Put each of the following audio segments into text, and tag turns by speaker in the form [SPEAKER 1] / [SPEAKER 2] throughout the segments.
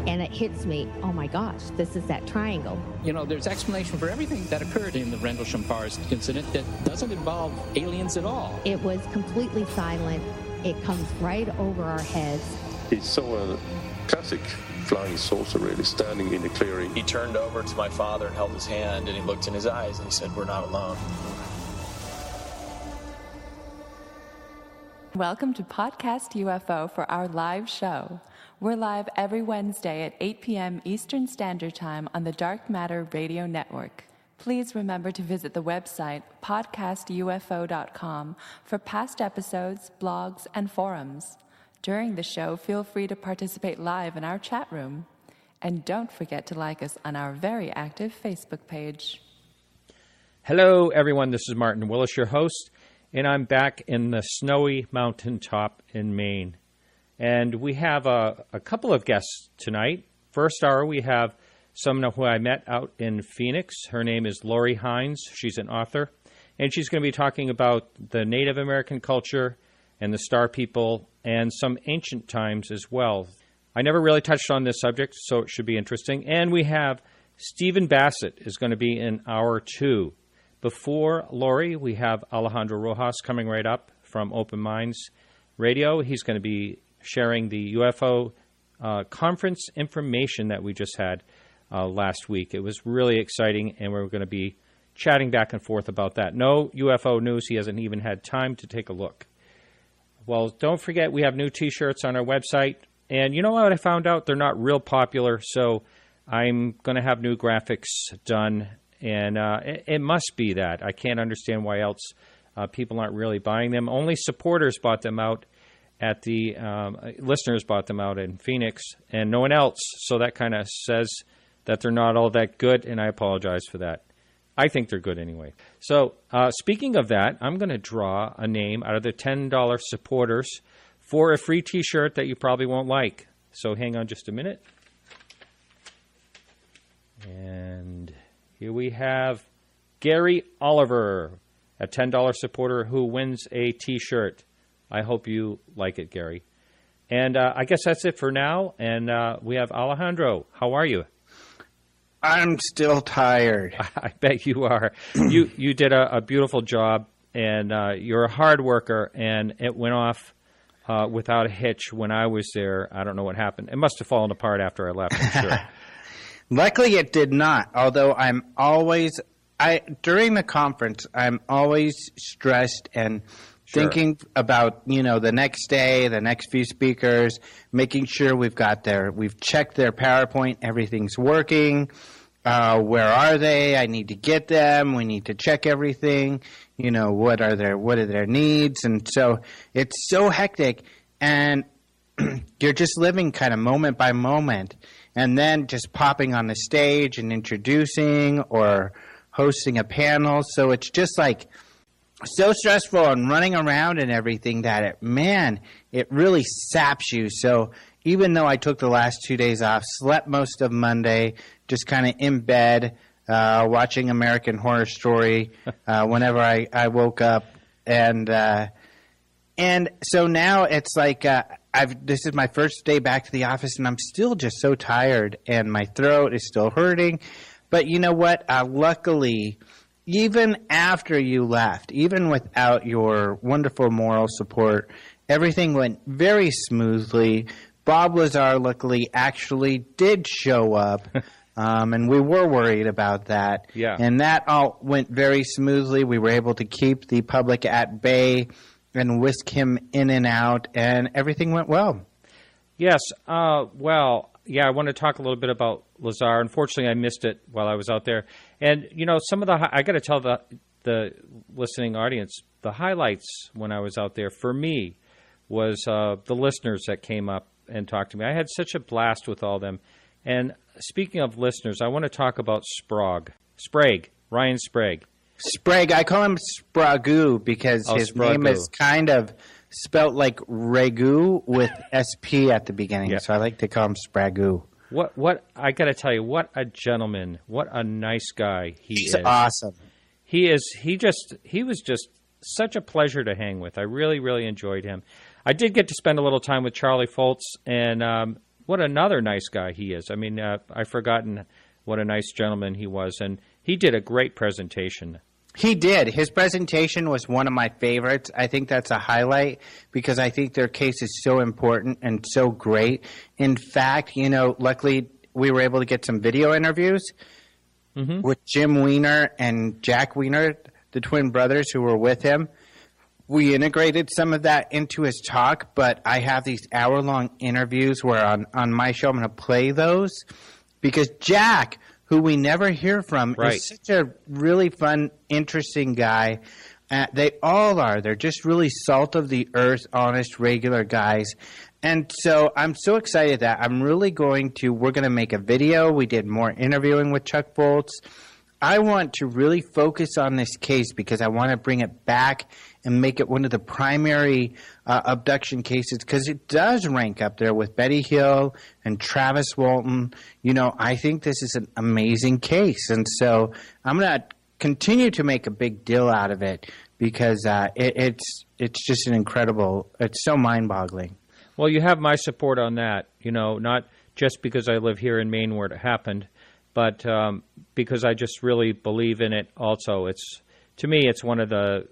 [SPEAKER 1] and it hits me, oh my gosh, this is that triangle.
[SPEAKER 2] You know, there's explanation for everything that occurred in the Rendlesham Forest incident that doesn't involve aliens at all.
[SPEAKER 1] It was completely silent. It comes right over our heads.
[SPEAKER 3] He saw a classic flying saucer really standing in the clearing.
[SPEAKER 4] He turned over to my father and held his hand, and he looked in his eyes and he said, "We're not alone."
[SPEAKER 5] Welcome to Podcast UFO for our live show. We're live every Wednesday at 8 p.m. Eastern Standard Time on the Dark Matter Radio Network. Please remember to visit the website podcastufo.com for past episodes, blogs, and forums. During the show, feel free to participate live in our chat room. And don't forget to like us on our very active Facebook page.
[SPEAKER 6] Hello, everyone. This is Martin Willis, your host, and I'm back in the snowy mountaintop in Maine. And we have a couple of guests tonight. First hour, we have someone who I met out in Phoenix. Her name is Lori Hines. She's an author. And she's going to be talking about the Native American culture and the Star People and some ancient times as well. I never really touched on this subject, so it should be interesting. And we have Stephen Bassett is going to be in hour 2. Before Lori, we have Alejandro Rojas coming right up from Open Minds Radio. He's going to be sharing the UFO conference information that we just had last week. It was really exciting, and we're going to be chatting back and forth about that. No UFO news. He hasn't even had time to take a look. Well, don't forget, we have new T-shirts on our website. And you know what I found out? They're not real popular, so I'm going to have new graphics done. And it must be that. I can't understand why else people aren't really buying them. Only supporters bought them out at the listeners bought them out in Phoenix, and no one else. So that kind of says that they're not all that good, and I apologize for that. I think they're good anyway. So speaking of that, I'm going to draw a name out of the $10 supporters for a free T-shirt that you probably won't like. So hang on just a minute. And here we have Gary Oliver, a $10 supporter who wins a T-shirt. I hope you like it, Gary. And I guess that's it for now. And we have Alejandro. How are you?
[SPEAKER 7] I'm still tired.
[SPEAKER 6] I bet you are. You did a beautiful job, and you're a hard worker, and it went off without a hitch when I was there. I don't know what happened. It must have fallen apart after I left, I'm sure.
[SPEAKER 7] Luckily, it did not, although during the conference, I'm always stressed and thinking about, the next day, the next few speakers, making sure we've checked their PowerPoint, everything's working. Where are they? I need to get them. We need to check everything. What are their needs? And so it's so hectic, and you're just living kind of moment by moment, and then just popping on the stage and introducing or hosting a panel. So it's just like so stressful and running around and everything that it really saps you. So even though I took the last 2 days off, slept most of Monday, just kind of in bed, watching American Horror Story whenever I woke up. And so now it's like this is my first day back to the office, and I'm still just so tired, and my throat is still hurting. But you know what? Luckily, even after you left, even without your wonderful moral support, everything went very smoothly. Bob Lazar, luckily, actually did show up, and we were worried about that.
[SPEAKER 6] Yeah.
[SPEAKER 7] And that all went very smoothly. We were able to keep the public at bay and whisk him in and out, and everything went well.
[SPEAKER 6] Yes. I want to talk a little bit about Lazar. Unfortunately, I missed it while I was out there. And, some of I got to tell the listening audience, the highlights when I was out there for me was the listeners that came up and talked to me. I had such a blast with all them. And speaking of listeners, I want to talk about Ryan Sprague.
[SPEAKER 7] Sprague, I call him Spragu because his name is kind of spelt like ragu with SP at the beginning. Yeah. So I like to call him Spragu.
[SPEAKER 6] What I got to tell you, what a gentleman, what a nice guy he is.
[SPEAKER 7] He's awesome.
[SPEAKER 6] He was just such a pleasure to hang with. I really, really enjoyed him. I did get to spend a little time with Charlie Foltz, and what another nice guy he is. I mean, I've forgotten what a nice gentleman he was, and he did a great presentation.
[SPEAKER 7] He did. His presentation was one of my favorites. I think that's a highlight because I think their case is so important and so great. In fact, luckily we were able to get some video interviews with Jim Weiner and Jack Weiner, the twin brothers who were with him. We integrated some of that into his talk, but I have these hour-long interviews where on my show I'm going to play those because Jack, who we never hear from, is such a really fun, interesting guy. They all are. They're just really salt of the earth, honest, regular guys. And so I'm so excited that we're going to make a video. We did more interviewing with Chuck Boltz. I want to really focus on this case because I want to bring it back and make it one of the primary abduction cases because it does rank up there with Betty Hill and Travis Walton. I think this is an amazing case. And so I'm going to continue to make a big deal out of it because it's just it's so mind-boggling.
[SPEAKER 6] Well, you have my support on that, not just because I live here in Maine where it happened, but because I just really believe in it also. To me, it's one of the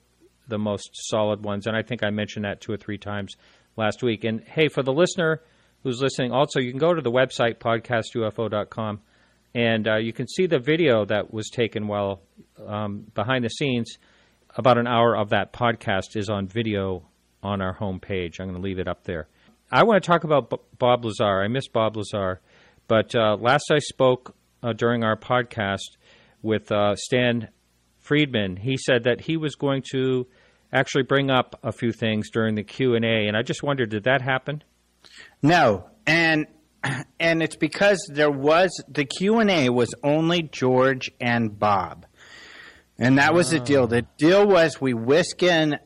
[SPEAKER 6] most solid ones, and I think I mentioned that 2 or 3 times last week. And, hey, for the listener who's listening, also, you can go to the website, podcastufo.com, and you can see the video that was taken while behind the scenes. About an hour of that podcast is on video on our homepage. I'm going to leave it up there. I want to talk about Bob Lazar. I miss Bob Lazar, but last I spoke during our podcast with Stan Friedman, he said that he was going to actually bring up a few things during the Q&A, and I just wondered, did that happen?
[SPEAKER 7] No, and it's because the Q&A was only George and Bob, and that was the deal. The deal was we whisk in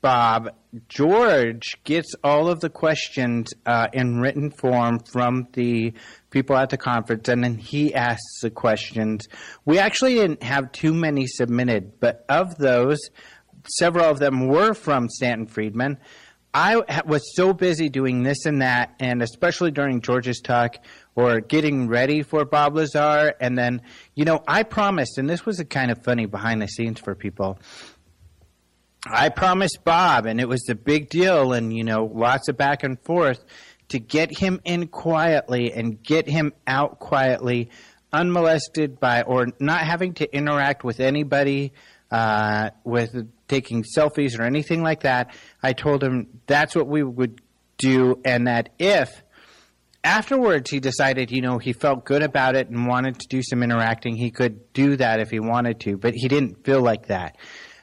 [SPEAKER 7] Bob. George gets all of the questions in written form from the people at the conference, and then he asks the questions. We actually didn't have too many submitted, but of those, several of them were from Stanton Friedman. I was so busy doing this and that, and especially during George's talk or getting ready for Bob Lazar. And then, I promised, and this was a kind of funny behind the scenes for people, I promised Bob, and it was a big deal and, lots of back and forth, to get him in quietly and get him out quietly, unmolested by or not having to interact with anybody with taking selfies or anything like that. I told him that's what we would do, and that if afterwards he decided, he felt good about it and wanted to do some interacting, he could do that if he wanted to, but he didn't feel like that.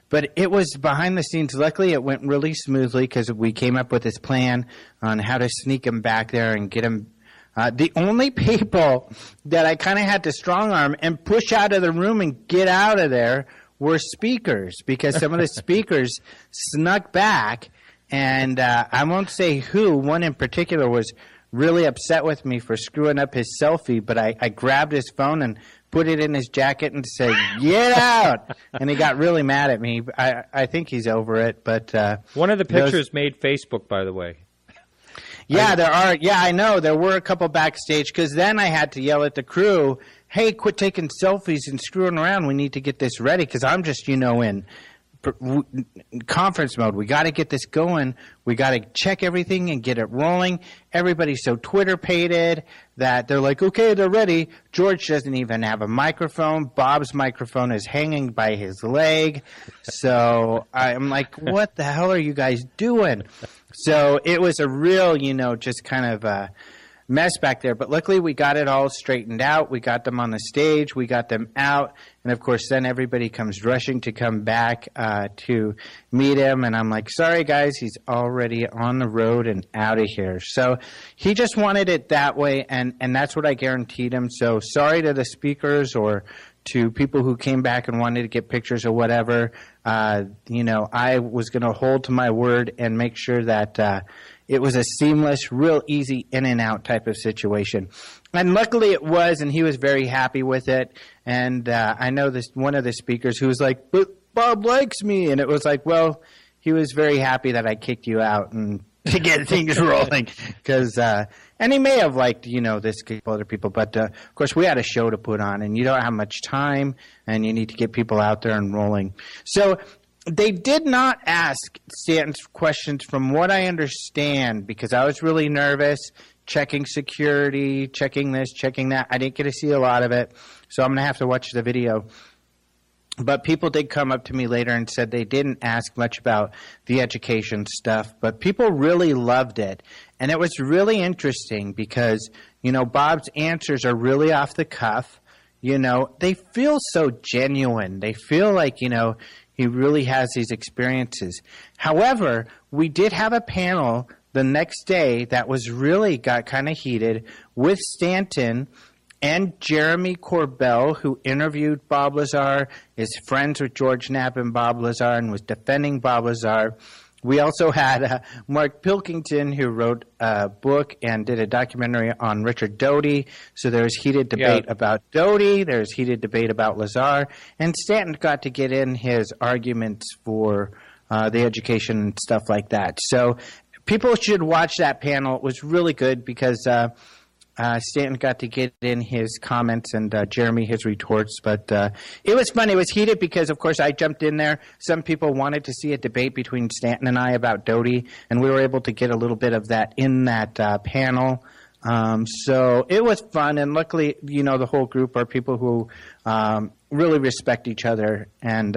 [SPEAKER 7] But it was behind the scenes. Luckily, it went really smoothly because we came up with this plan on how to sneak him back there and get him. The only people that I kind of had to strong arm and push out of the room and get out of there were speakers, because some of the speakers snuck back. And I won't say who. One in particular was really upset with me for screwing up his selfie, but I grabbed his phone and put it in his jacket and said, "Get out!" And he got really mad at me. I think he's over it. But
[SPEAKER 6] one of the pictures made Facebook, by the way.
[SPEAKER 7] Yeah, there are. Yeah, I know. There were a couple backstage because then I had to yell at the crew, "Hey, quit taking selfies and screwing around. We need to get this ready," because I'm just, in conference mode. We got to get this going. We got to check everything and get it rolling. Everybody's so Twitter-pated that they're like, okay, they're ready. George doesn't even have a microphone. Bob's microphone is hanging by his leg. So I'm like, what the hell are you guys doing? So it was a real, just kind of a mess back there. But luckily we got it all straightened out. We got them on the stage. We got them out. And, of course, then everybody comes rushing to come back to meet him. And I'm like, sorry, guys, he's already on the road and out of here. So he just wanted it that way, and that's what I guaranteed him. So sorry to the speakers or to people who came back and wanted to get pictures or whatever. I was going to hold to my word and make sure that it was a seamless, real easy in and out type of situation. And luckily it was, and he was very happy with it. And I know one of the speakers who was like, "But Bob likes me." And it was like, well, he was very happy that I kicked you out. And to get things rolling. Because and he may have liked, this couple other people. But, of course, we had a show to put on, and you don't have much time, and you need to get people out there and rolling. So they did not ask Stanton's questions from what I understand, because I was really nervous, checking security, checking this, checking that. I didn't get to see a lot of it, so I'm going to have to watch the video. But people did come up to me later and said they didn't ask much about the education stuff, but people really loved it. And it was really interesting because, Bob's answers are really off the cuff. They feel so genuine. They feel like, he really has these experiences. However, we did have a panel the next day that got kind of heated with Stanton and Jeremy Corbell, who interviewed Bob Lazar, is friends with George Knapp and Bob Lazar, and was defending Bob Lazar. We also had Mark Pilkington, who wrote a book and did a documentary on Richard Doty. So there was heated debate about Doty. There's heated debate about Lazar. And Stanton got to get in his arguments for the education and stuff like that. So people should watch that panel. It was really good because Stanton got to get in his comments and Jeremy his retorts. But it was fun. It was heated because, of course, I jumped in there. Some people wanted to see a debate between Stanton and I about Doty, and we were able to get a little bit of that in that panel. So it was fun, and luckily, the whole group are people who really respect each other, and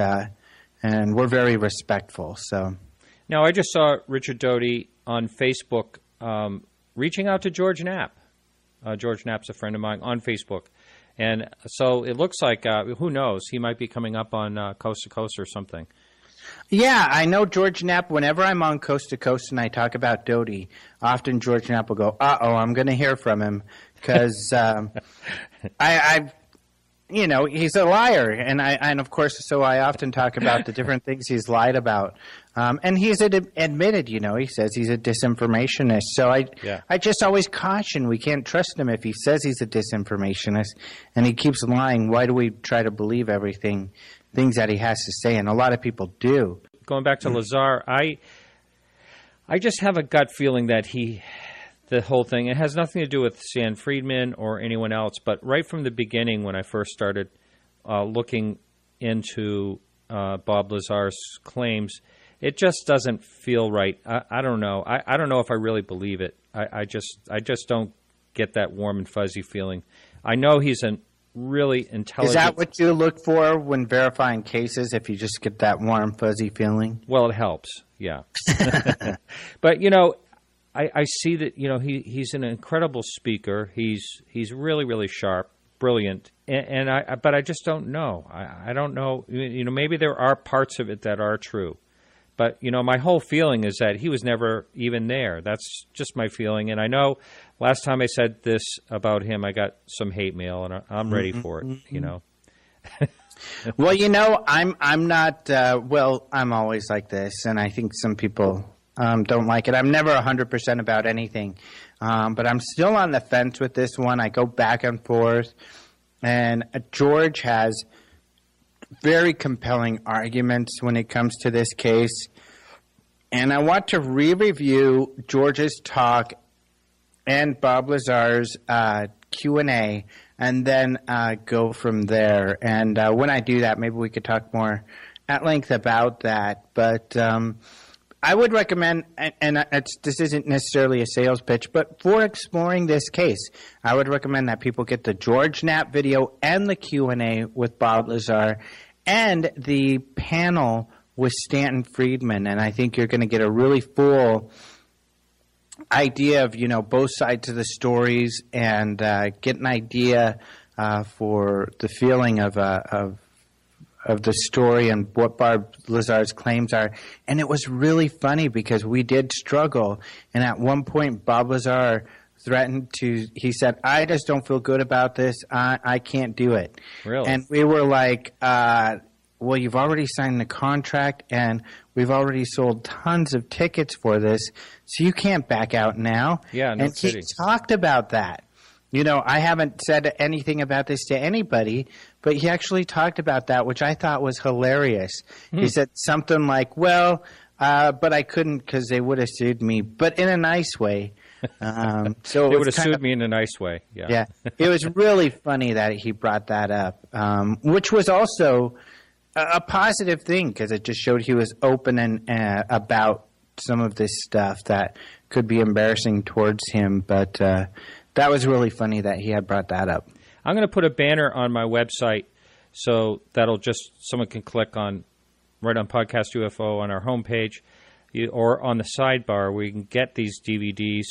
[SPEAKER 7] we're very respectful. So
[SPEAKER 6] now, I just saw Richard Doty on Facebook reaching out to George Knapp. George Knapp's a friend of mine on Facebook. And so it looks like, who knows, he might be coming up on Coast to Coast or something.
[SPEAKER 7] Yeah, I know George Knapp, whenever I'm on Coast to Coast and I talk about Doty, often George Knapp will go, I'm going to hear from him because he's a liar. And of course, so I often talk about the different things he's lied about. And he's admitted, he says he's a disinformationist. So I just always caution, we can't trust him if he says he's a disinformationist and he keeps lying. Why do we try to believe things that he has to say? And a lot of people do.
[SPEAKER 6] Going back to Lazar, I just have a gut feeling that the whole thing, it has nothing to do with Stan Friedman or anyone else, but right from the beginning when I first started looking into Bob Lazar's claims, it just doesn't feel right. I don't know. I don't know if I really believe it. I just don't get that warm and fuzzy feeling. I know he's a really intelligent... Is
[SPEAKER 7] that what you look for when verifying cases, if you just get that warm, fuzzy feeling?
[SPEAKER 6] Well, it helps, yeah. But, I see that, he's an incredible speaker. He's really, really sharp, brilliant. But I just don't know. I don't know. Maybe there are parts of it that are true. But, my whole feeling is that he was never even there. That's just my feeling. And I know last time I said this about him, I got some hate mail, and I'm ready for it,
[SPEAKER 7] Well, I'm not, I'm always like this, and I think some people don't like it. I'm never 100% about anything, but I'm still on the fence with this one. I go back and forth, and George has very compelling arguments when it comes to this case. And I want to re-review George's talk and Bob Lazar's Q&A and then go from there. And when I do that, maybe we could talk more at length about that. But I would recommend, and this isn't necessarily a sales pitch, but for exploring this case, I would recommend that people get the George Knapp video and the Q&A with Bob Lazar and the panel with Stanton Friedman. And I think you're going to get a really full idea of, both sides of the stories and get an idea for the feeling of the story and what Bob Lazar's claims are. And it was really funny because we did struggle. And at one point, Bob Lazar threatened he said, I just don't feel good about this. I can't do it.
[SPEAKER 6] Really?
[SPEAKER 7] And we were like, well, you've already signed the contract and we've already sold tons of tickets for this, so you can't back out now.
[SPEAKER 6] Yeah, no kidding.
[SPEAKER 7] He talked about that. I haven't said anything about this to anybody, but he actually talked about that, which I thought was hilarious. He said something like, well, but I couldn't because they would have sued me, but in a nice way. So
[SPEAKER 6] they would have sued me in a nice way. Yeah.
[SPEAKER 7] Yeah. It was really funny that he brought that up, which was also a positive thing because it just showed he was open and about some of this stuff that could be embarrassing towards him. But that was really funny that he had brought that up.
[SPEAKER 6] I'm going to put a banner on my website so that'll just someone can click on right on Podcast UFO on our homepage or on the sidebar where you can get these DVDs.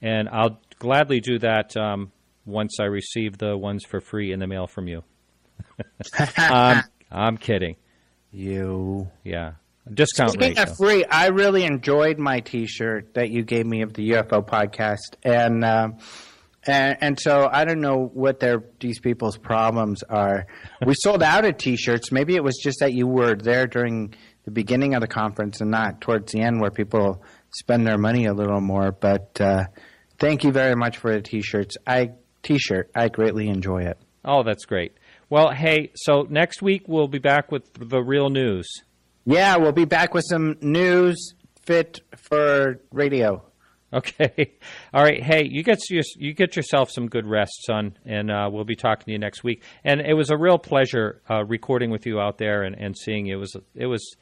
[SPEAKER 6] And I'll gladly do that once I receive the ones for free in the mail from you. I'm kidding. Yeah. Discount
[SPEAKER 7] Speaking
[SPEAKER 6] rate.
[SPEAKER 7] of free, I really enjoyed my T-shirt that you gave me of the UFO podcast, and so I don't know what these people's problems are. We sold out of T-shirts. Maybe it was just that you were there during the beginning of the conference and not towards the end where people spend their money a little more. But thank you very much for the T-shirts. I greatly enjoy it.
[SPEAKER 6] Oh, that's great. Well, hey, so next week we'll be back with the real news.
[SPEAKER 7] Yeah, we'll be back with some news fit for radio.
[SPEAKER 6] Okay. All right. Hey, you get yourself some good rest, son, and we'll be talking to you next week. And it was a real pleasure recording with you out there and seeing you. It was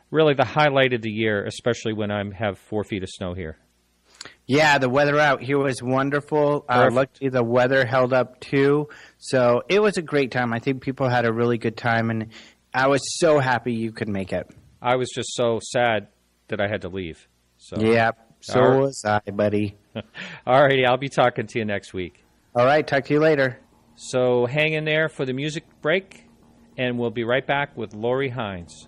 [SPEAKER 6] really the highlight of the year, especially when I have 4 feet of snow here.
[SPEAKER 7] Yeah, the weather out here was wonderful. Luckily, the weather held up, too. So it was a great time. I think people had a really good time, and I was so happy you could make it.
[SPEAKER 6] I was just so sad that I had to leave. So.
[SPEAKER 7] Yeah, so was I, buddy.
[SPEAKER 6] All righty, I'll be talking to you next week.
[SPEAKER 7] All right, talk to you later.
[SPEAKER 6] So hang in there for the music break, and we'll be right back with Lori Hines.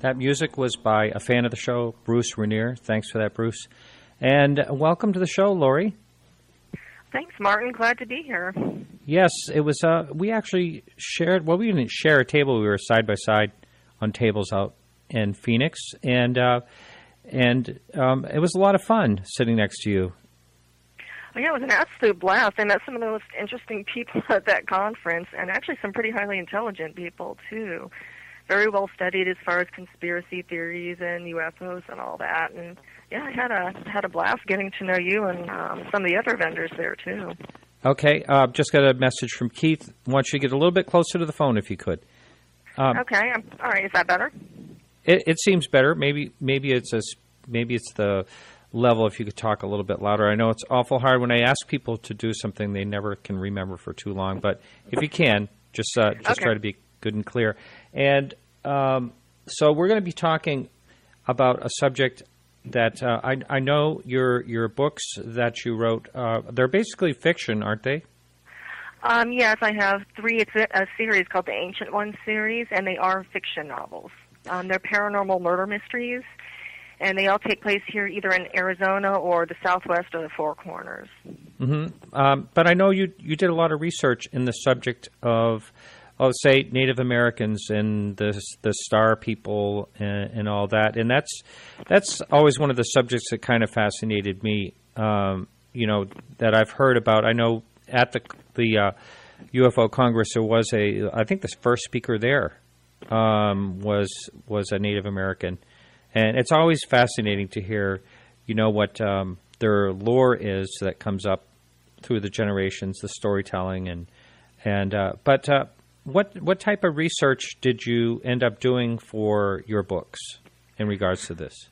[SPEAKER 6] That music was by a fan of the show, Bruce Rainier. Thanks for that, Bruce. And welcome to the show, Lori.
[SPEAKER 8] Thanks, Martin. Glad to be here.
[SPEAKER 6] Yes, it was. We actually shared. Well, we didn't share a table. We were side by side on tables out in Phoenix, and it was a lot of fun sitting next to you.
[SPEAKER 8] Well, yeah, it was an absolute blast. I met some of the most interesting people at that conference, and actually some pretty highly intelligent people too. Very well studied as far as conspiracy theories and UFOs and all that. And yeah, I had a blast getting to know you and some of the other vendors there too.
[SPEAKER 6] Okay, just got a message from Keith. Wants you to get a little bit closer to the phone if you could.
[SPEAKER 8] Okay, all right. Is that better?
[SPEAKER 6] It seems better. Maybe it's the level. If you could talk a little bit louder. I know it's awful hard when I ask people to do something they never can remember for too long. But if you can, just okay. Try to be good and clear. And so we're going to be talking about a subject that I know your books that you wrote, they're basically fiction, aren't they?
[SPEAKER 8] Yes, I have 3. It's a series called the Ancient Ones series, and they are fiction novels. They're paranormal murder mysteries, and they all take place here either in Arizona or the Southwest or the Four Corners.
[SPEAKER 6] Mm-hmm. But I know you did a lot of research in the subject of say, Native Americans and the Star people and all that. And that's always one of the subjects that kind of fascinated me, that I've heard about. I know at the UFO Congress there was I think the first speaker there was a Native American. And it's always fascinating to hear, what their lore is that comes up through the generations, the storytelling, but what type of research did you end up doing for your books in regards to this?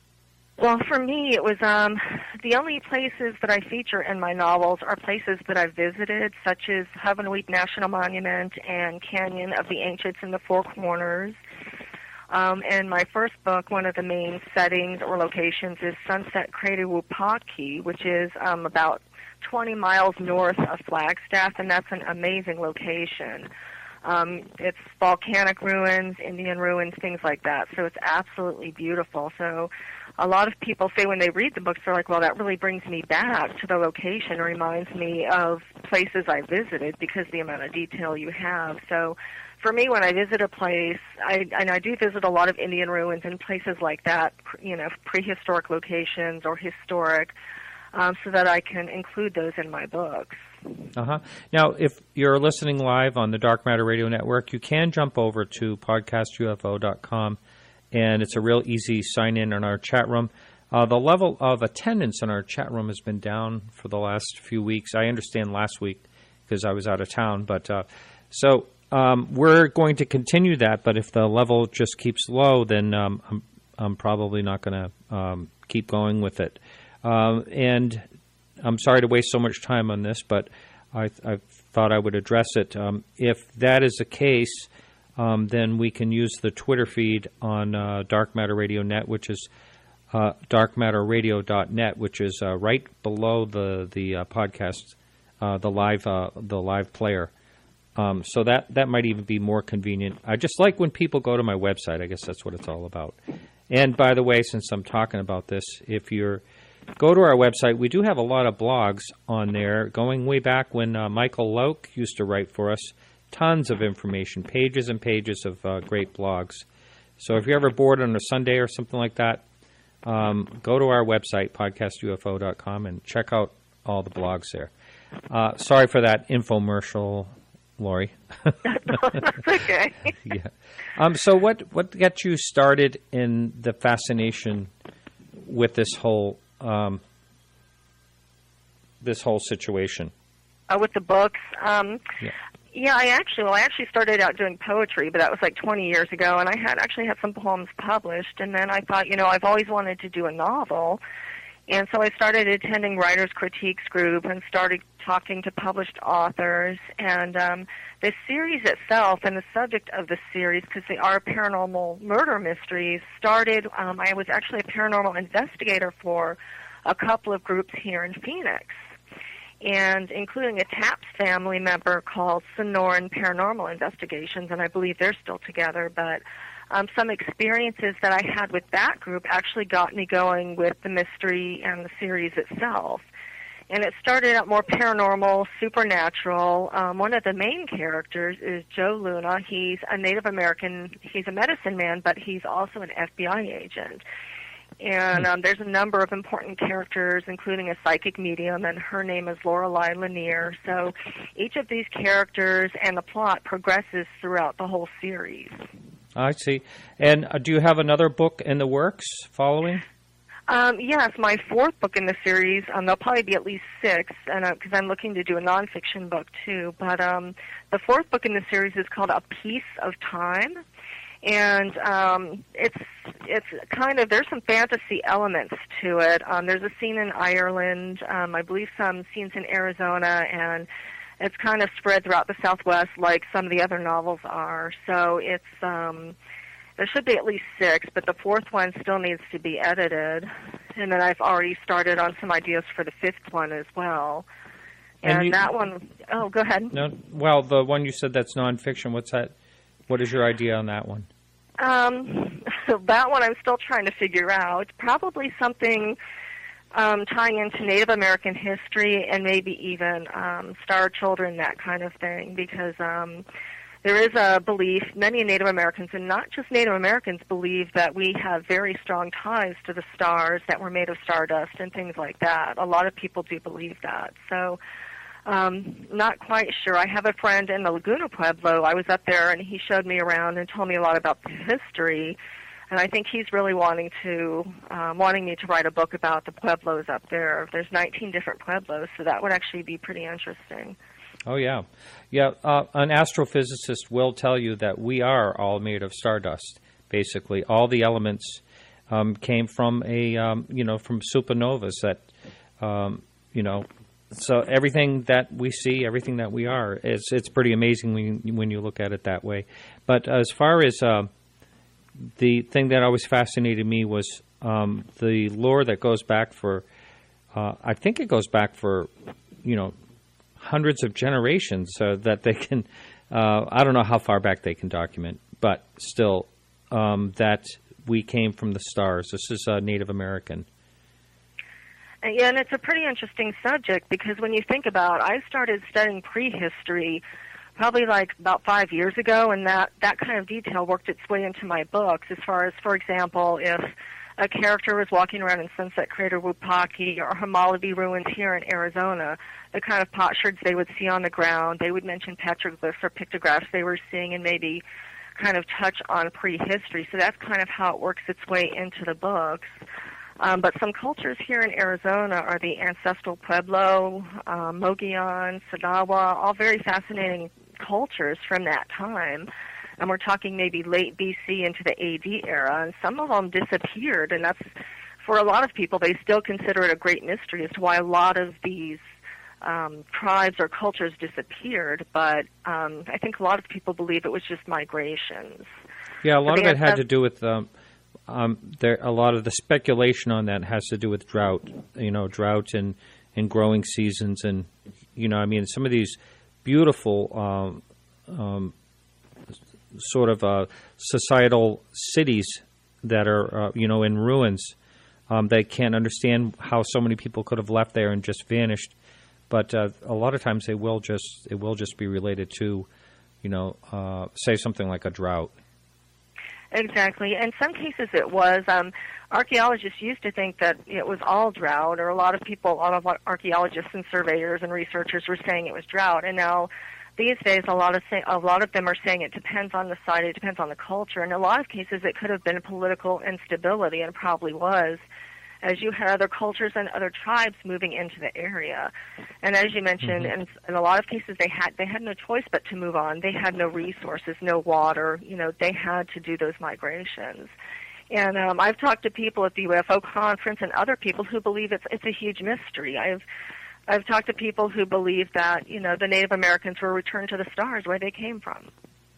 [SPEAKER 8] Well, for me, it was the only places that I feature in my novels are places that I've visited, such as Heavenweep National Monument and Canyon of the Ancients in the Four Corners. In my first book, one of the main settings or locations is Sunset Crater Wupaki, which is about 20 miles north of Flagstaff, and that's an amazing location. It's volcanic ruins, Indian ruins, things like that, so it's absolutely beautiful. So a lot of people say when they read the books, they're like, well, that really brings me back to the location, reminds me of places I visited because the amount of detail you have. So for me, when I visit a place, I do visit a lot of Indian ruins and places like that, prehistoric locations or historic, so that I can include those in my books.
[SPEAKER 6] Now, if you're listening live on the Dark Matter Radio Network, you can jump over to podcastufo.com, and it's a real easy sign-in in our chat room. The level of attendance in our chat room has been down for the last few weeks. I understand last week because I was out of town, but we're going to continue that, but if the level just keeps low, then I'm probably not going to keep going with it. And I'm sorry to waste so much time on this, but I thought I would address it. If that is the case, then we can use the Twitter feed on Dark Matter Radio Net, which is darkmatterradio.net, which is right below the podcast, the live player. So that might even be more convenient. I just like when people go to my website. I guess that's what it's all about. And by the way, since I'm talking about this, if you're go to our website, we do have a lot of blogs on there, going way back when Michael Loke used to write for us. Tons of information, pages and pages of great blogs. So if you're ever bored on a Sunday or something like that, go to our website, podcastufo.com, and check out all the blogs there. Sorry for that infomercial, Lori.
[SPEAKER 8] That's okay.
[SPEAKER 6] Yeah. So what got you started in the fascination with this whole situation?
[SPEAKER 8] With the books? Yeah, I actually started out doing poetry, but that was like 20 years ago, and I had some poems published, and then I thought, I've always wanted to do a novel, and so I started attending writers' critiques group and started talking to published authors, and the series itself and the subject of the series, because they are paranormal murder mysteries, started, I was actually a paranormal investigator for a couple of groups here in Phoenix, and including a TAPS family member called Sonoran Paranormal Investigations, and I believe they're still together, but some experiences that I had with that group actually got me going with the mystery and the series itself. And it started out more paranormal, supernatural. One of the main characters is Joe Luna. He's a Native American. He's a medicine man, but he's also an FBI agent. And there's a number of important characters, including a psychic medium, and her name is Lorelei Lanier. So each of these characters and the plot progresses throughout the whole series.
[SPEAKER 6] I see. And do you have another book in the works following?
[SPEAKER 8] Yes, my fourth book in the series. There'll probably be at least 6, and because I'm looking to do a nonfiction book too. But the fourth book in the series is called A Piece of Time. And it's kind of, there's some fantasy elements to it. There's a scene in Ireland, I believe some scenes in Arizona, and it's kind of spread throughout the Southwest like some of the other novels are. So it's, there should be at least 6, but the fourth one still needs to be edited. And then I've already started on some ideas for the 5th one as well. And that one, oh, go ahead. No,
[SPEAKER 6] well, the one you said that's nonfiction, what's that? What is your idea on that one?
[SPEAKER 8] That one I'm still trying to figure out. Probably something tying into Native American history and maybe even Star Children, that kind of thing, because there is a belief, many Native Americans, and not just Native Americans, believe that we have very strong ties to the stars, that we're made of stardust and things like that. A lot of people do believe that. So not quite sure. I have a friend in the Laguna Pueblo. I was up there, and he showed me around and told me a lot about the history. And I think he's really wanting me to write a book about the Pueblos up there. There's 19 different Pueblos, so that would actually be pretty interesting.
[SPEAKER 6] Oh, yeah. Yeah, an astrophysicist will tell you that we are all made of stardust, basically. All the elements came from from supernovas that, so everything that we see, everything that we are, it's pretty amazing when you look at it that way. But as far as the thing that always fascinated me was the lore that goes back for, I think it goes back for, hundreds of generations, so that they can, I don't know how far back they can document, but still, that we came from the stars. This is Native American.
[SPEAKER 8] Yeah, and it's a pretty interesting subject because when you think about, I started studying prehistory probably like about 5 years ago, and that kind of detail worked its way into my books as far as, for example, if a character was walking around in Sunset Crater, Wupaki, or Hammurabi ruins here in Arizona, the kind of potsherds they would see on the ground, they would mention petroglyphs or pictographs they were seeing and maybe kind of touch on prehistory. So that's kind of how it works its way into the books. But some cultures here in Arizona are the ancestral Pueblo, Mogollon, Sadawa, all very fascinating cultures from that time. And we're talking maybe late BC into the AD era, and some of them disappeared, and that's, for a lot of people, they still consider it a great mystery as to why a lot of these tribes or cultures disappeared, but I think a lot of people believe it was just migrations.
[SPEAKER 6] Yeah, a lot of it had to do with, a lot of the speculation on that has to do with drought, drought and growing seasons, and, some of these beautiful sort of societal cities that are, in ruins. They can't understand how so many people could have left there and just vanished. But a lot of times it will just be related to, say something like a drought.
[SPEAKER 8] Exactly. In some cases it was. Archaeologists used to think that it was all drought, or a lot of archaeologists and surveyors and researchers were saying it was drought. And now these days, a lot of them are saying it depends on the site, it depends on the culture. In a lot of cases, it could have been political instability, and probably was, as you had other cultures and other tribes moving into the area. And as you mentioned, in a lot of cases, they had no choice but to move on. They had no resources, no water. They had to do those migrations. And I've talked to people at the UFO conference and other people who believe it's a huge mystery. I've talked to people who believe that, the Native Americans were returned to the stars where they came from.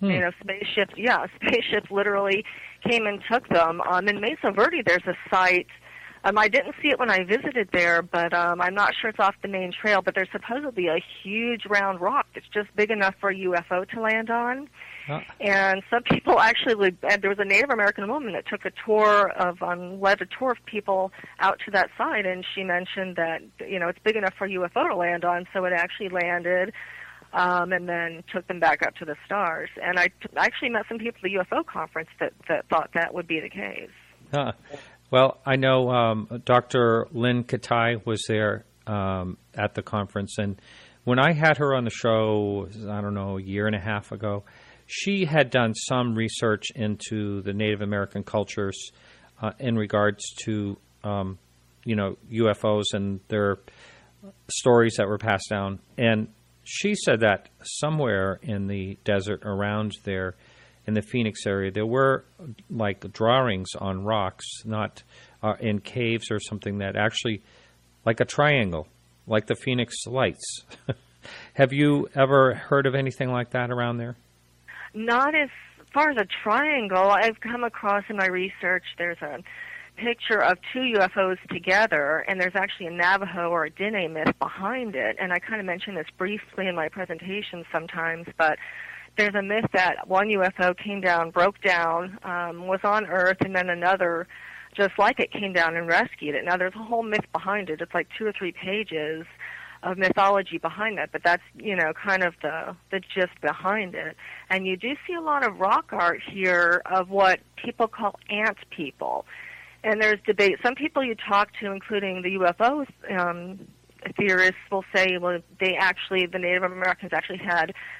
[SPEAKER 8] Spaceships literally came and took them. In Mesa Verde, there's a site. I didn't see it when I visited there, but I'm not sure it's off the main trail, but there's supposedly a huge round rock that's just big enough for a UFO to land on. And some people actually, and there was a Native American woman that took led a tour of people out to that site, and she mentioned that, it's big enough for a UFO to land on, so it actually landed, and then took them back up to the stars. And I actually met some people at the UFO conference that thought that would be the case.
[SPEAKER 6] Well, I know Dr. Lynn Katai was there at the conference, and when I had her on the show, I don't know, a year and a half ago, she had done some research into the Native American cultures in regards to, UFOs and their stories that were passed down. And she said that somewhere in the desert around there, in the Phoenix area, there were like drawings on rocks, not in caves or something, that actually, like a triangle, like the Phoenix Lights. Have you ever heard of anything like that around there?
[SPEAKER 8] Not as far as a triangle. I've come across in my research, there's a picture of two UFOs together, and there's actually a Navajo or a Diné myth behind it. And I kind of mention this briefly in my presentations sometimes, but there's a myth that one UFO came down, broke down, was on Earth, and then another just like it came down and rescued it. Now, there's a whole myth behind it. It's like 2 or 3 pages of mythology behind that, but that's, kind of the gist behind it. And you do see a lot of rock art here of what people call ant people. And there's debate. Some people you talk to, including the UFO theorists, will say, well, the Native Americans actually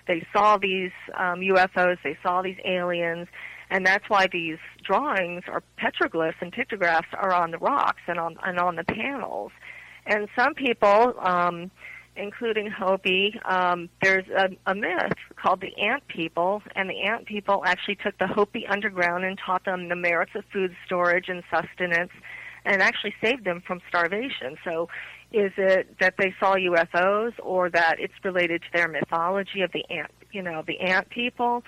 [SPEAKER 8] they saw these UFOs, they saw these aliens, And that's why these drawings or petroglyphs and pictographs are on the rocks and on the panels. And some people, including Hopi, there's a myth called the Ant People, and the Ant People actually took the Hopi underground and taught them the merits of food storage and sustenance, and actually saved them from starvation. So is it that they saw UFOs, or that it's related to their mythology of the ant, the Ant People?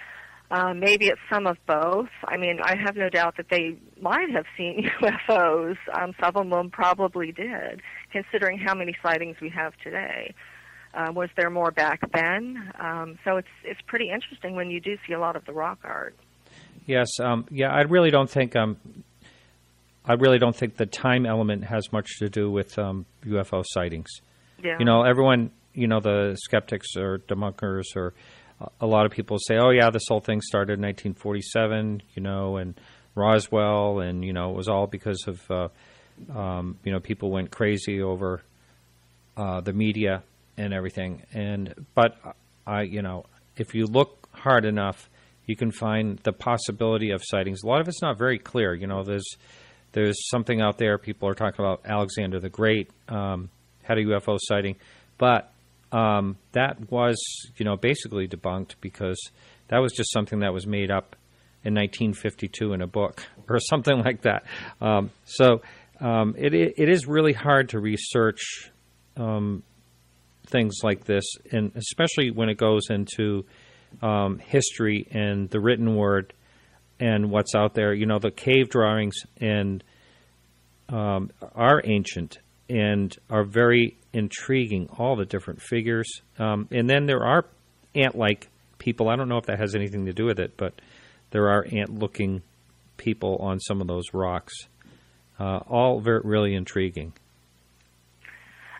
[SPEAKER 8] Maybe it's some of both. I mean, I have no doubt that they might have seen UFOs. Some of them probably did, considering how many sightings we have today. Was there more back then? So it's pretty interesting when you do see a lot of the rock art.
[SPEAKER 6] Yes. I really don't think the time element has much to do with UFO sightings.
[SPEAKER 8] Yeah.
[SPEAKER 6] Everyone, the skeptics or debunkers or a lot of people say, oh, yeah, this whole thing started in 1947, and Roswell, and, it was all because of, people went crazy over the media and everything. But if you look hard enough, you can find the possibility of sightings. A lot of it's not very clear. There's something out there. People are talking about Alexander the Great had a UFO sighting, but that was, basically debunked because that was just something that was made up in 1952 in a book or something like that. It is really hard to research things like this, and especially when it goes into history and the written word and what's out there. The cave drawings and are ancient and are very intriguing, all the different figures. And then there are ant-like people. I don't know if that has anything to do with it, but there are ant-looking people on some of those rocks. All really intriguing.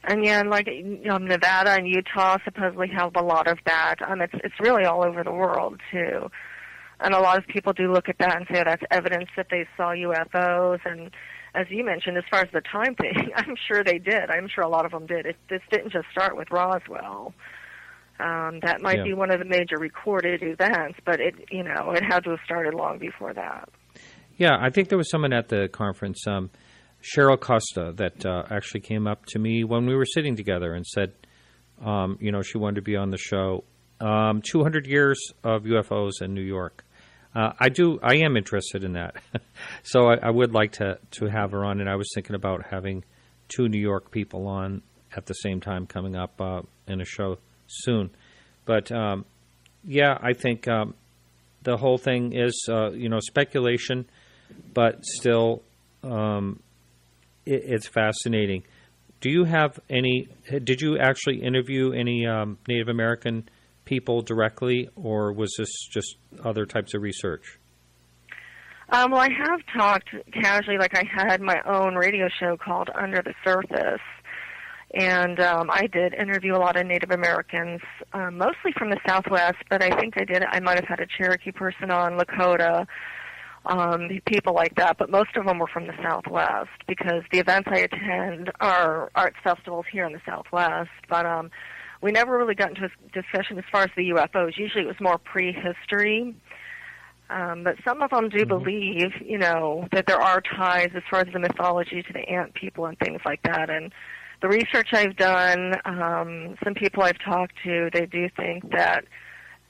[SPEAKER 8] And yeah, like Nevada and Utah supposedly have a lot of that. It's really all over the world too. And a lot of people do look at that and say that's evidence that they saw UFOs. And as you mentioned, as far as the time thing, I'm sure they did. I'm sure a lot of them did. This didn't just start with Roswell. That might be one of the major recorded events, but it had to have started long before that.
[SPEAKER 6] Yeah, I think there was someone at the conference, Cheryl Costa, that actually came up to me when we were sitting together and said, she wanted to be on the show. 200 years of UFOs in New York. I am interested in that. So I would like to have her on, and I was thinking about having two New York people on at the same time coming up in a show soon. But, I think the whole thing is, speculation, but still it's fascinating. Did you actually interview any Native American people directly, or was this just other types of research?
[SPEAKER 8] Well, I have talked casually, like I had my own radio show called Under the Surface, and I did interview a lot of Native Americans, mostly from the Southwest, but I think I might have had a Cherokee person on, Lakota, people like that, but most of them were from the Southwest because the events I attend are arts festivals here in the Southwest, but we never really got into a discussion as far as the UFOs. Usually it was more prehistory. But some of them do believe, that there are ties as far as the mythology to the ant people and things like that. And the research I've done, some people I've talked to, they do think that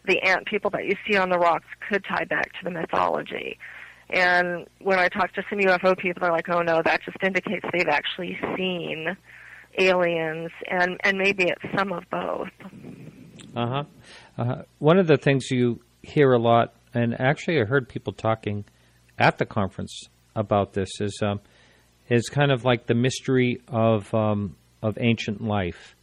[SPEAKER 8] the ant people that you see on the rocks could tie back to the mythology. And when I talk to some UFO people, they're like, oh, no, that just indicates they've actually seen aliens, and maybe it's some of both.
[SPEAKER 6] One of the things you hear a lot, and actually I heard people talking at the conference about this, is kind of like the mystery of ancient life,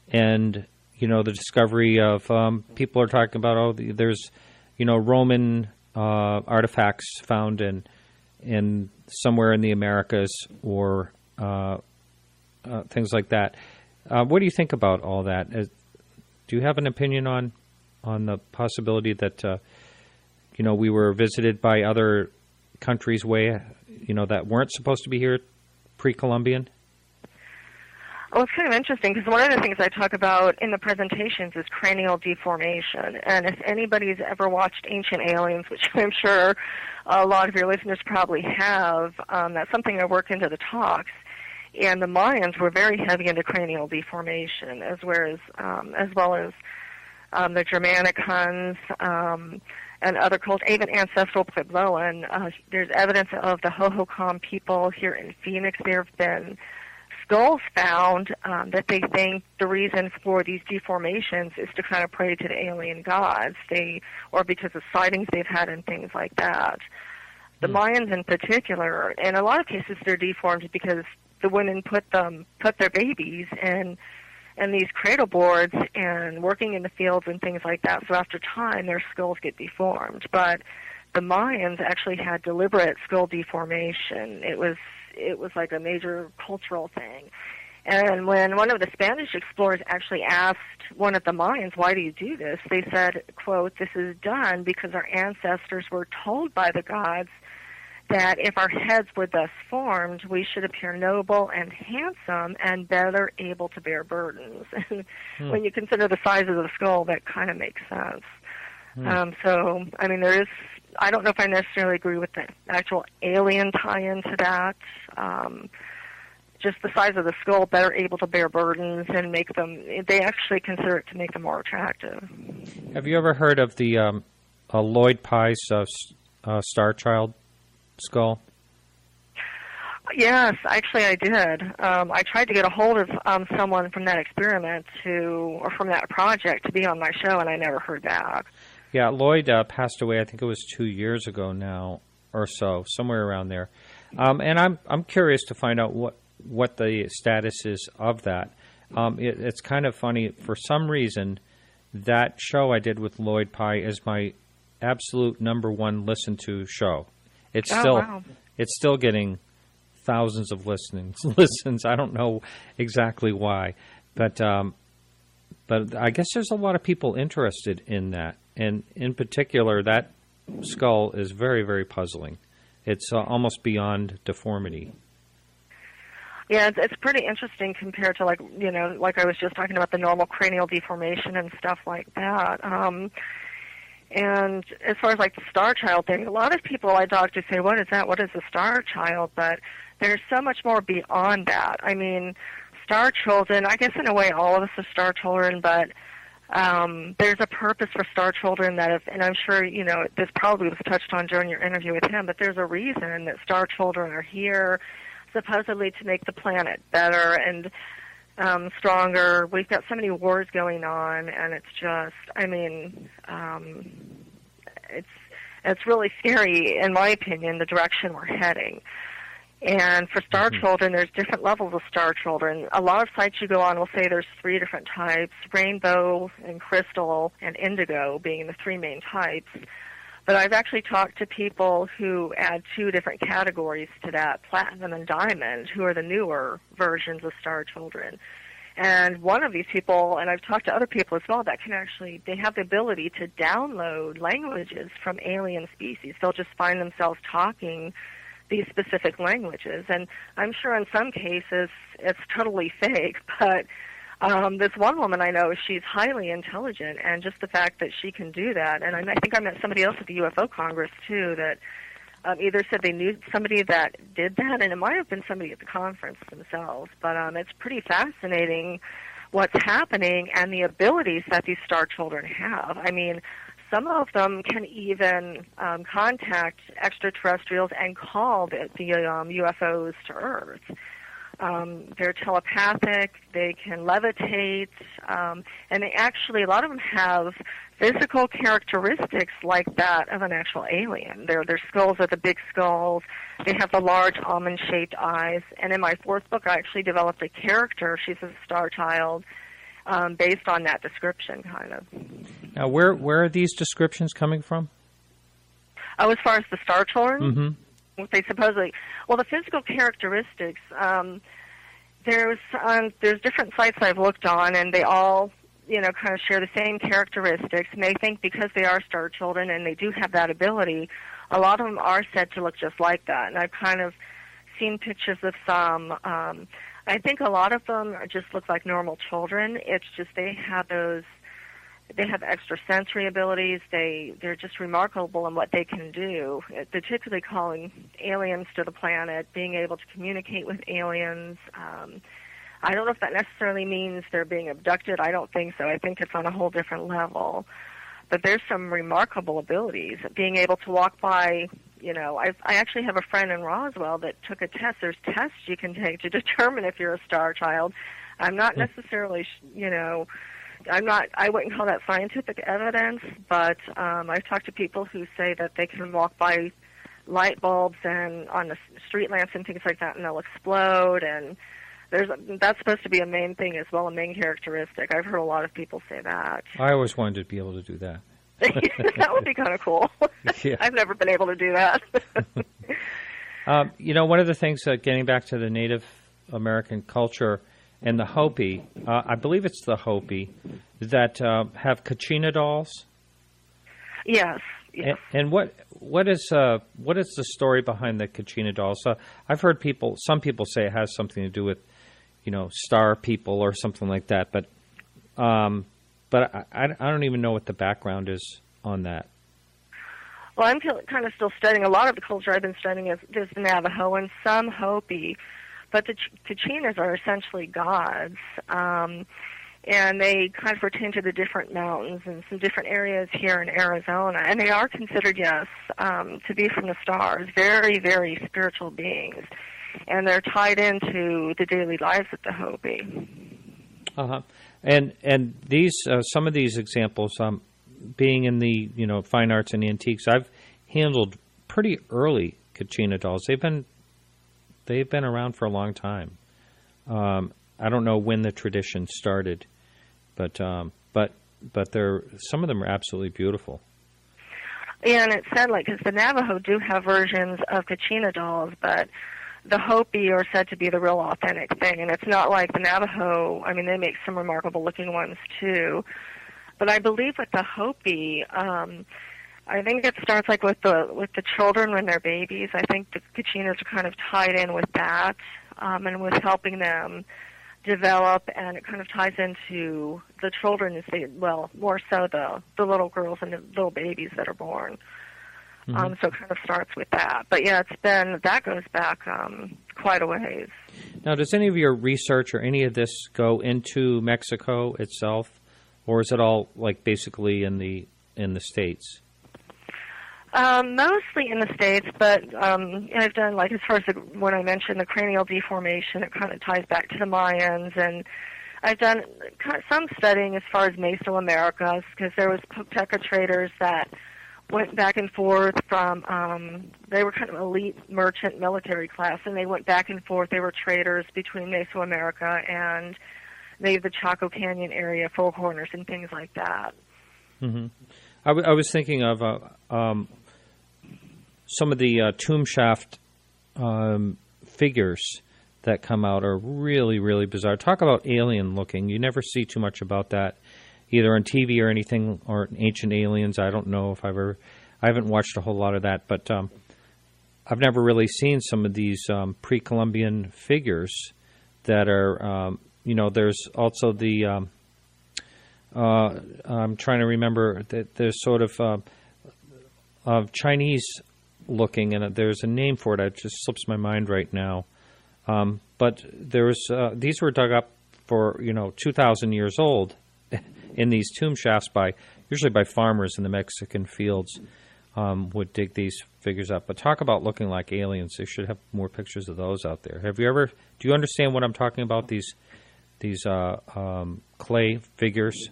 [SPEAKER 6] and the discovery of people are talking about there's Roman artifacts found in somewhere in the Americas or things like that. What do you think about all that? Do you have an opinion on the possibility that we were visited by other countries that weren't supposed to be here pre-Columbian?
[SPEAKER 8] Well, it's kind of interesting because one of the things I talk about in the presentations is cranial deformation. And if anybody's ever watched Ancient Aliens, which I'm sure a lot of your listeners probably have, that's something I work into the talks. And the Mayans were very heavy into cranial deformation, as well as the Germanic Huns and other cultures, even ancestral Puebloan. There's evidence of the Hohokam people here in Phoenix. There have been skulls found that they think the reason for these deformations is to kind of pray to the alien gods, or because of sightings they've had and things like that. The Mayans in particular, in a lot of cases, they're deformed because the women put their babies in these cradle boards and working in the fields and things like that. So after time, their skulls get deformed. But the Mayans actually had deliberate skull deformation. It was like a major cultural thing. And when one of the Spanish explorers actually asked one of the Mayans, why do you do this? They said, quote, this is done because our ancestors were told by the gods that if our heads were thus formed, we should appear noble and handsome and better able to bear burdens. And when you consider the size of the skull, that kind of makes sense. So, I mean, I don't know if I necessarily agree with the actual alien tie-in to that. Just the size of the skull, better able to bear burdens and they actually consider it to make them more attractive.
[SPEAKER 6] Have you ever heard of the Lloyd Pye's Star Child skull?
[SPEAKER 8] Yes, actually I did. I tried to get a hold of someone from that experiment or from that project to be on my show, and I never heard back.
[SPEAKER 6] Yeah, Lloyd passed away, I think it was 2 years ago now or so, somewhere around there. And I'm curious to find out what the status is of that. It's kind of funny. For some reason, that show I did with Lloyd Pye is my absolute number one listened to show. It's still getting thousands of listens. I don't know exactly why, but I guess there's a lot of people interested in that, and in particular, that skull is very, very puzzling. It's almost beyond deformity.
[SPEAKER 8] Yeah, it's pretty interesting compared to like I was just talking about the normal cranial deformation and stuff like that. And as far as like the Star Child thing, a lot of people I talk to say, what is that? What is a Star Child? But there's so much more beyond that. I mean, star children, I guess in a way all of us are star children, but there's a purpose for star children and I'm sure, this probably was touched on during your interview with him, but there's a reason that star children are here, supposedly to make the planet better and stronger. We've got so many wars going on, and it's just, it's really scary, in my opinion, the direction we're heading. And for star children, there's different levels of star children. A lot of sites you go on will say there's 3 different types, rainbow and crystal and indigo being the 3 main types. But I've actually talked to people who add 2 different categories to that, platinum and diamond, who are the newer versions of star children. And one of these people, and I've talked to other people as well, that they have the ability to download languages from alien species. They'll just find themselves talking these specific languages. And I'm sure in some cases it's totally fake, but this one woman I know, she's highly intelligent, and just the fact that she can do that, and I think I met somebody else at the UFO Congress too that either said they knew somebody that did that, and it might have been somebody at the conference themselves, but it's pretty fascinating what's happening and the abilities that these star children have. I mean, some of them can even contact extraterrestrials and call the UFOs to Earth. They're telepathic, they can levitate, and they actually, a lot of them have physical characteristics like that of an actual alien. Their skulls are the big skulls, they have the large almond-shaped eyes, and in my 4th book I actually developed a character, she's a star child, based on that description, kind of.
[SPEAKER 6] Now, where are these descriptions coming from?
[SPEAKER 8] Oh, as far as the star children?
[SPEAKER 6] Mm-hmm.
[SPEAKER 8] They supposedly, well, the physical characteristics, there's different sites I've looked on, and they all, kind of share the same characteristics, and they think because they are star children and they do have that ability, a lot of them are said to look just like that. And I've kind of seen pictures of some. I think a lot of them just look like normal children. It's just they have extrasensory abilities. They're just remarkable in what they can do, particularly calling aliens to the planet, being able to communicate with aliens. I don't know if that necessarily means they're being abducted. I don't think so. I think it's on a whole different level. But there's some remarkable abilities. Being able to walk by, I actually have a friend in Roswell that took a test. There's tests you can take to determine if you're a star child. I'm not necessarily, I wouldn't call that scientific evidence, but I've talked to people who say that they can walk by light bulbs and on the street lamps and things like that, and they'll explode. And that's supposed to be a main thing as well, a main characteristic. I've heard a lot of people say that.
[SPEAKER 6] I always wanted to be able to do that.
[SPEAKER 8] That would be kind of cool. Yeah. I've never been able to do that.
[SPEAKER 6] One of the things, getting back to the Native American culture and the Hopi, I believe it's the Hopi, that have Kachina dolls.
[SPEAKER 8] Yes.
[SPEAKER 6] And what is the story behind the Kachina dolls? I've heard some people say it has something to do with, star people or something like that, but I don't even know what the background is on that.
[SPEAKER 8] Well, I'm kind of still studying. A lot of the culture I've been studying is the Navajo and some Hopi, but the Kachinas are essentially gods, and they kind of pertain to the different mountains and some different areas here in Arizona, and they are considered, yes, to be from the stars, very, very spiritual beings, and they're tied into the daily lives of the Hopi.
[SPEAKER 6] Uh-huh. And these some of these examples, being in the fine arts and antiques, I've handled pretty early Kachina dolls. They've been around for a long time. I don't know when the tradition started, but they're, some of them are absolutely beautiful.
[SPEAKER 8] Yeah, and it's said, because the Navajo do have versions of Kachina dolls, but the Hopi are said to be the real authentic thing, and it's not like the Navajo. I mean, they make some remarkable-looking ones, too. But I believe with the Hopi, I think it starts with the children when they're babies. I think the Kachinas are kind of tied in with that, and with helping them develop, and it kind of ties into the children more so the little girls and the little babies that are born. Mm-hmm. So it kind of starts with that. But yeah, that goes back quite a ways.
[SPEAKER 6] Now, does any of your research or any of this go into Mexico itself, or is it all basically in the States?
[SPEAKER 8] Mostly in the States, but I've done, as far as when I mentioned the cranial deformation, it kind of ties back to the Mayans, and I've done some studying as far as Mesoamerica, because there was Pocteca traders that went back and forth from, they were kind of elite merchant military class, and they went back and forth. They were traders between Mesoamerica and maybe the Chaco Canyon area, Four Corners, and things like that. Mm-hmm.
[SPEAKER 6] I was thinking of some of the tomb shaft figures that come out are really, really bizarre. Talk about alien looking. You never see too much about that, either on TV or anything, or Ancient Aliens. I don't know if I haven't watched a whole lot of that, but I've never really seen some of these pre-Columbian figures that are, there's also the, I'm trying to remember, that there's sort of Chinese looking, and there's a name for it. It just slips my mind right now. But there's these were dug up for 2,000 years old in these tomb shafts usually by farmers in the Mexican fields, would dig these figures up. But talk about looking like aliens. They should have more pictures of those out there. Do you understand what I'm talking about? These clay figures.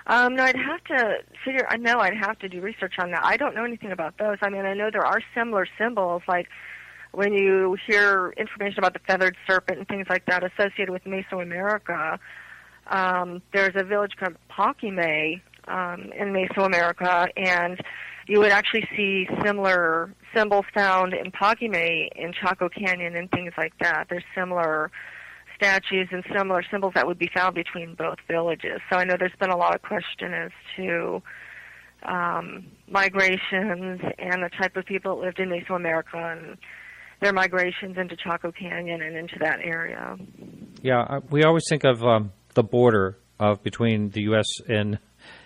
[SPEAKER 8] No, I'd have to figure. I know I'd have to do research on that. I don't know anything about those. I mean, I know there are similar symbols, like when you hear information about the feathered serpent and things like that associated with Mesoamerica. There's a village called Paquime in Mesoamerica, and you would actually see similar symbols found in Paquime in Chaco Canyon and things like that. There's similar statues and similar symbols that would be found between both villages. So I know there's been a lot of question as to migrations and the type of people that lived in Mesoamerica, and their migrations into Chaco Canyon and into that area.
[SPEAKER 6] Yeah, we always think of the border between the U.S. and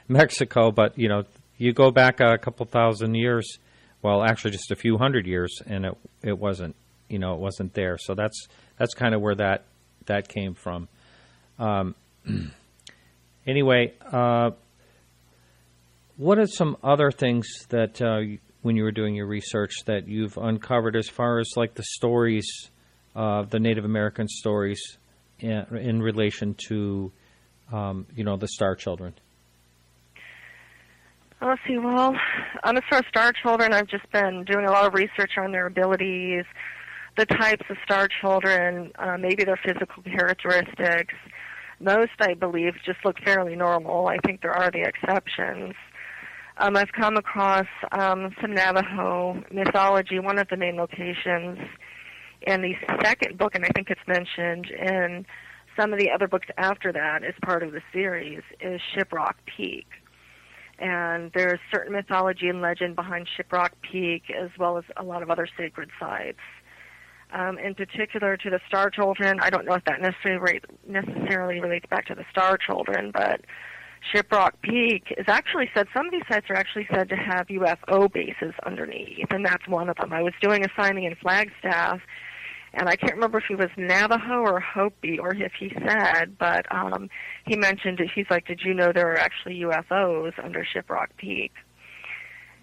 [SPEAKER 6] Mexico, but you go back a couple thousand years, well, actually just a few hundred years, and it wasn't, it wasn't there. So that's kind of where that came from. Anyway, what are some other things that when you were doing your research that you've uncovered as far as like the stories, the Native American stories in relation to, the Star Children?
[SPEAKER 8] Let's see. Well, as far as Star Children, I've just been doing a lot of research on their abilities, the types of Star Children, maybe their physical characteristics. Most, I believe, just look fairly normal. I think there are the exceptions. I've come across some Navajo mythology. One of the main locations in the second book, and I think it's mentioned in some of the other books after that as part of the series, is Shiprock Peak. And there's certain mythology and legend behind Shiprock Peak, as well as a lot of other sacred sites. In particular to the Star Children, I don't know if that necessarily relates back to the Star Children, but Shiprock Peak is actually said, some of these sites are actually said to have UFO bases underneath, and that's one of them. I was doing a signing in Flagstaff, and I can't remember if he was Navajo or Hopi or if he said, but he mentioned it. He's like, did you know there are actually UFOs under Shiprock Peak?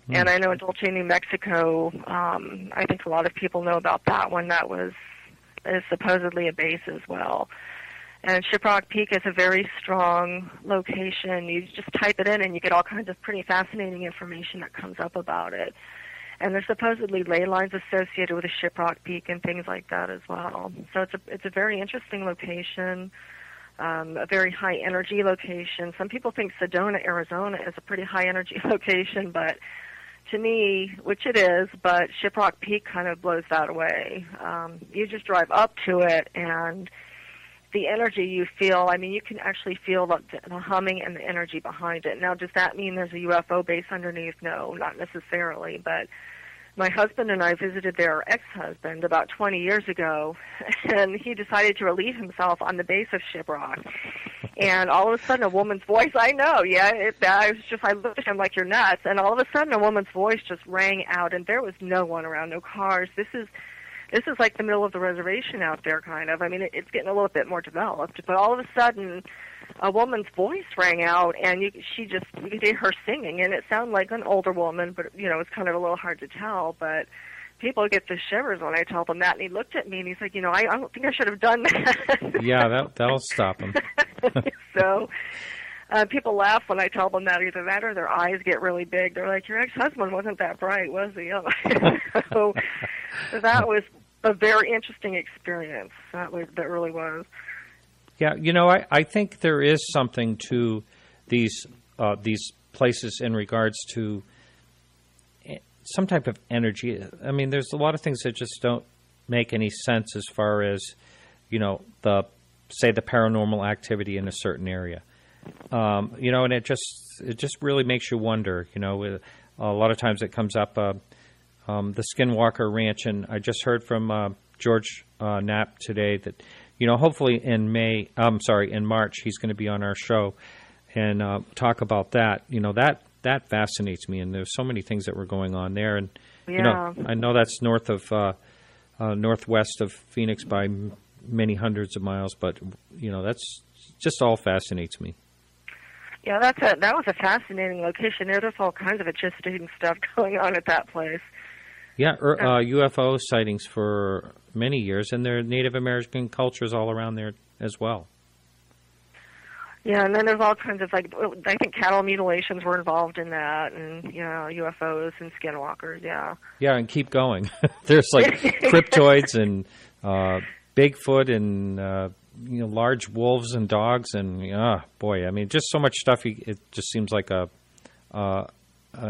[SPEAKER 8] And I know in Dulce, New Mexico, I think a lot of people know about that one. That is supposedly a base as well. And Shiprock Peak is a very strong location. You just type it in and you get all kinds of pretty fascinating information that comes up about it. And there's supposedly ley lines associated with the Shiprock Peak and things like that as well. So it's a very interesting location, a very high energy location. Some people think Sedona, Arizona is a pretty high energy location, but to me, which it is, but Shiprock Peak kind of blows that away. You just drive up to it and the energy you feel, I mean, you can actually feel the humming and the energy behind it. Now, does that mean there's a UFO base underneath? No, not necessarily, but my husband and I visited their ex-husband about 20 years ago, and he decided to relieve himself on the base of Shiprock. And all of a sudden, a woman's voice, I know, I looked at him like, you're nuts, and all of a sudden, a woman's voice just rang out, and there was no one around, no cars. This is like the middle of the reservation out there, kind of. I mean, it's getting a little bit more developed, but all of a sudden, a woman's voice rang out, and you could hear her singing, and it sounded like an older woman, but, it's kind of a little hard to tell, but people get the shivers when I tell them that, and he looked at me, and he's like, I don't think I should have done that.
[SPEAKER 6] Yeah, that'll stop him.
[SPEAKER 8] So people laugh when I tell them that, either that or their eyes get really big. They're like, your ex-husband wasn't that bright, was he? So that was a very interesting experience. That really was.
[SPEAKER 6] Yeah, I think there is something to these places in regards to some type of energy. I mean, there's a lot of things that just don't make any sense as far as, the paranormal activity in a certain area. And it just really makes you wonder. A lot of times it comes up the Skinwalker Ranch, and I just heard from George Knapp today that hopefully in March he's going to be on our show and talk about that. That fascinates me, and there's so many things that were going on there. And I know that's north of northwest of Phoenix by many hundreds of miles, but that's just all fascinates me.
[SPEAKER 8] Yeah, that was a fascinating location. There's all kinds of interesting stuff going on at that place.
[SPEAKER 6] Yeah, UFO sightings for many years, and there are Native American cultures all around there as well.
[SPEAKER 8] Yeah, and then there's all kinds of, I think cattle mutilations were involved in that, and, UFOs and skinwalkers, yeah. Yeah,
[SPEAKER 6] and keep going. There's, cryptoids and Bigfoot and, large wolves and dogs, and, just so much stuff. It just seems like a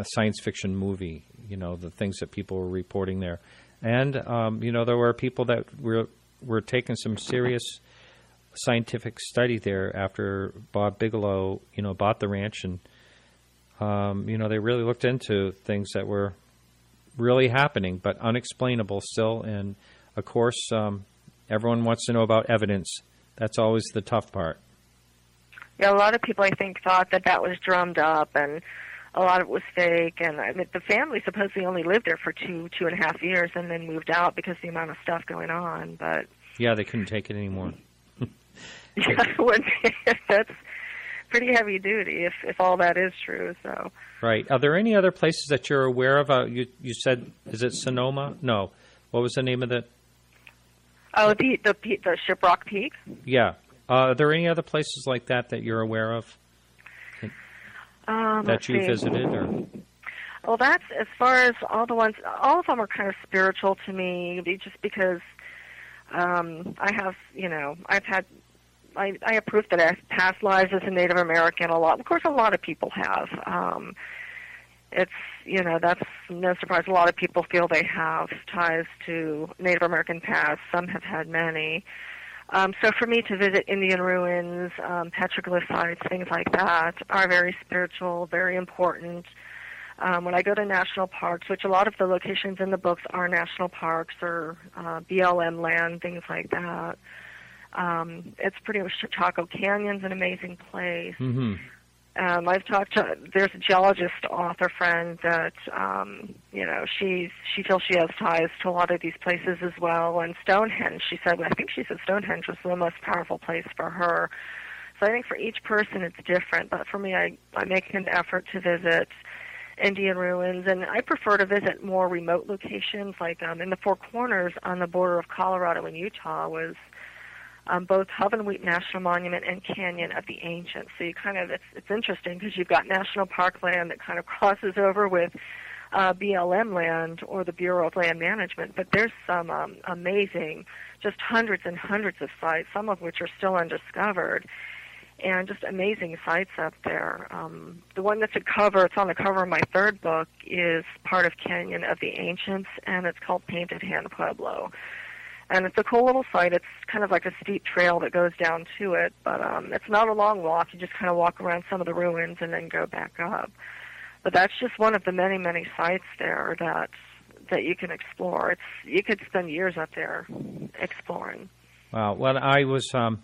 [SPEAKER 6] science fiction movie, the things that people were reporting there. And, there were people that were taking some serious scientific study there after Bob Bigelow, bought the ranch, and, they really looked into things that were, really happening, but unexplainable still. And, of course, everyone wants to know about evidence. That's always the tough part.
[SPEAKER 8] Yeah, a lot of people, I think, thought that was drummed up, and a lot of it was fake. And I mean, the family supposedly only lived there for 2.5 years, and then moved out because of the amount of stuff going on. But
[SPEAKER 6] yeah, they couldn't take it anymore.
[SPEAKER 8] Yeah, that's pretty heavy duty if all that is true. So.
[SPEAKER 6] Right. Are there any other places that you're aware of? You said, is it Sonoma? No. What was the name of it?
[SPEAKER 8] Oh, the Shiprock Peak?
[SPEAKER 6] Yeah. Are there any other places like that you're aware of that you visited? Or?
[SPEAKER 8] Well, that's, as far as all of them are kind of spiritual to me, just because I have proof that I have past lives as a Native American. Of course, a lot of people have. That's no surprise. A lot of people feel they have ties to Native American past. Some have had many. So for me to visit Indian ruins, petroglyph sites, things like that, are very spiritual, very important. When I go to national parks, which a lot of the locations in the books are national parks or BLM land, things like that, it's pretty much Chaco Canyon's an amazing place.
[SPEAKER 6] Mm-hmm.
[SPEAKER 8] I've talked to, there's a geologist author friend that, she feels she has ties to a lot of these places as well. And Stonehenge, I think she said Stonehenge was the most powerful place for her. So I think for each person it's different. But for me, I make an effort to visit Indian ruins. And I prefer to visit more remote locations, like in the Four Corners on the border of Colorado and Utah was both Hub and Wheat National Monument and Canyon of the Ancients. So you it's interesting because you've got national park land that kind of crosses over with BLM land or the Bureau of Land Management. But there's some amazing, just hundreds and hundreds of sites, some of which are still undiscovered, and just amazing sites up there. The one that's it's on the cover of my third book, is part of Canyon of the Ancients, and it's called Painted Hand Pueblo. And it's a cool little site. It's kind of like a steep trail that goes down to it, but it's not a long walk. You just kind of walk around some of the ruins and then go back up. But that's just one of the many, many sites there that you can explore. You could spend years up there exploring.
[SPEAKER 6] Wow. Well, I was, I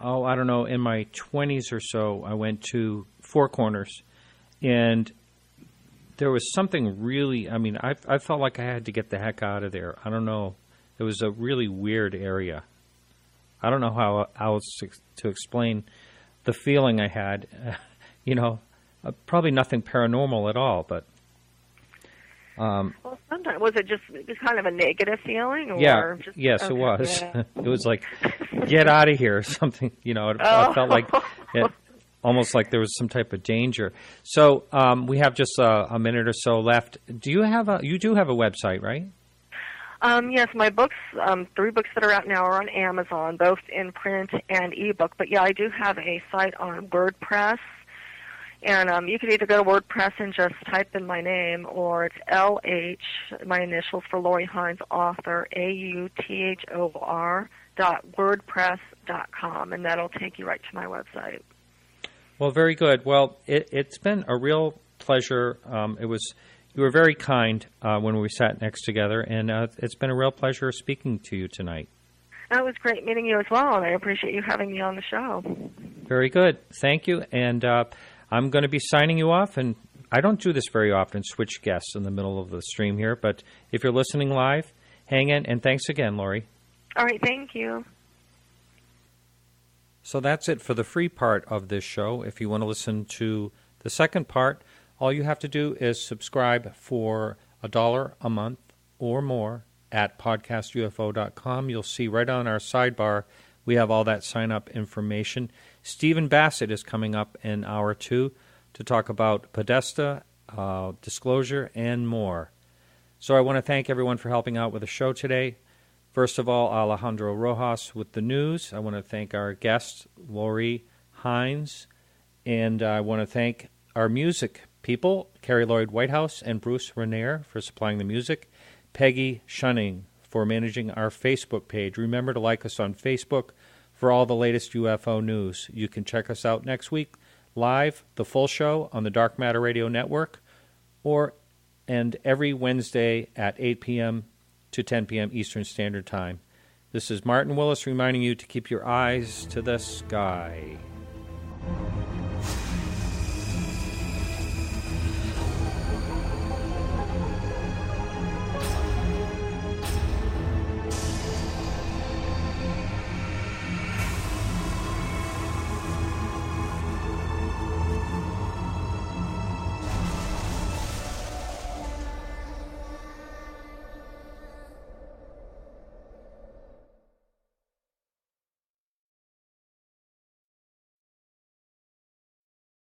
[SPEAKER 6] don't know, in my 20s or so, I went to Four Corners, and there was something really, I felt like I had to get the heck out of there. I don't know. It was a really weird area. I don't know how else to explain the feeling I had. Probably nothing paranormal at all, but...
[SPEAKER 8] well, sometimes, was it just kind of a negative feeling? Or
[SPEAKER 6] yeah,
[SPEAKER 8] just,
[SPEAKER 6] yes,
[SPEAKER 8] okay,
[SPEAKER 6] it was.
[SPEAKER 8] Yeah.
[SPEAKER 6] It was like, get out of here or something. I felt like... almost like there was some type of danger. So we have just a minute or so left. You do have a website, right?
[SPEAKER 8] Yes, my books, 3 books that are out now are on Amazon, both in print and ebook. But yeah, I do have a site on WordPress, and you can either go to WordPress and just type in my name, or it's LH, my initials for Lori Hines, author, author.wordpress.com, and that'll take you right to my website.
[SPEAKER 6] Well, very good. Well, it's been a real pleasure. You were very kind when we sat next together, and it's been a real pleasure speaking to you tonight.
[SPEAKER 8] It was great meeting you as well, and I appreciate you having me on the show.
[SPEAKER 6] Very good. Thank you. And I'm going to be signing you off, and I don't do this very often, switch guests in the middle of the stream here, but if you're listening live, hang in, and thanks again, Lori.
[SPEAKER 8] All right, thank you.
[SPEAKER 6] So that's it for the free part of this show. If you want to listen to the second part, all you have to do is subscribe for $1 a month or more at podcastufo.com. You'll see right on our sidebar, we have all that sign-up information. Stephen Bassett is coming up in hour 2 to talk about Podesta, disclosure, and more. So I want to thank everyone for helping out with the show today. First of all, Alejandro Rojas with the news. I want to thank our guest, Lori Hines. And I want to thank our music people, Carrie Lloyd Whitehouse and Bruce Renier, for supplying the music. Peggy Shunning for managing our Facebook page. Remember to like us on Facebook for all the latest UFO news. You can check us out next week live, the full show on the Dark Matter Radio Network, or and every Wednesday at 8 p.m. to 10 p.m. Eastern Standard Time. This is Martin Willis reminding you to keep your eyes to the sky.